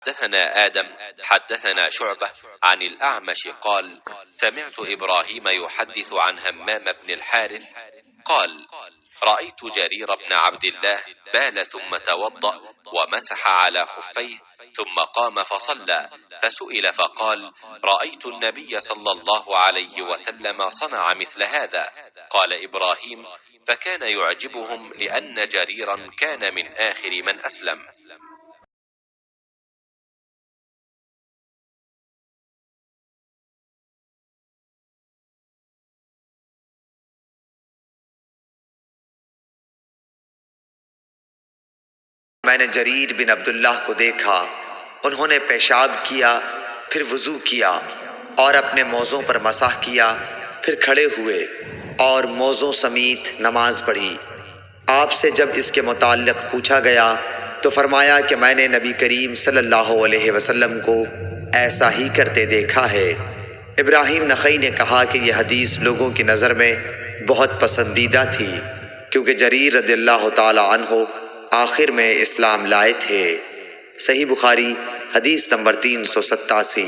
حدثنا آدم حدثنا شعبة عن الأعمش قال: سمعت إبراهيم يحدث عن همام بن الحارث قال: رأيت جرير بن عبد الله بال ثم توضأ ومسح على خفيه ثم قام فصلى، فسئل فقال: رأيت النبي صلى الله عليه وسلم صنع مثل هذا. قال إبراهيم: فكان يعجبهم لأن جريرا كان من آخر من أسلم. मैंने जरीर बिन अब्दुल्लाह को देखा, उन्होंने पेशाब किया, फिर वुजू किया और अपने मौज़ों पर मसाह किया, फिर खड़े हुए और मौज़ों समेत नमाज पढ़ी। आपसे जब इसके मुताल्लिक़ पूछा गया तो फरमाया कि मैंने नबी करीम सल्लल्लाहु अलैहि वसल्लम को ऐसा ही करते देखा है। इब्राहीम नख़ई ने कहा कि यह हदीस लोगों की नज़र में बहुत पसंदीदा थी, क्योंकि जरीर रज़ियल्लाहु ताला अन्हु आखिर में इस्लाम लाए थे। सही बुखारी हदीस नंबर 387।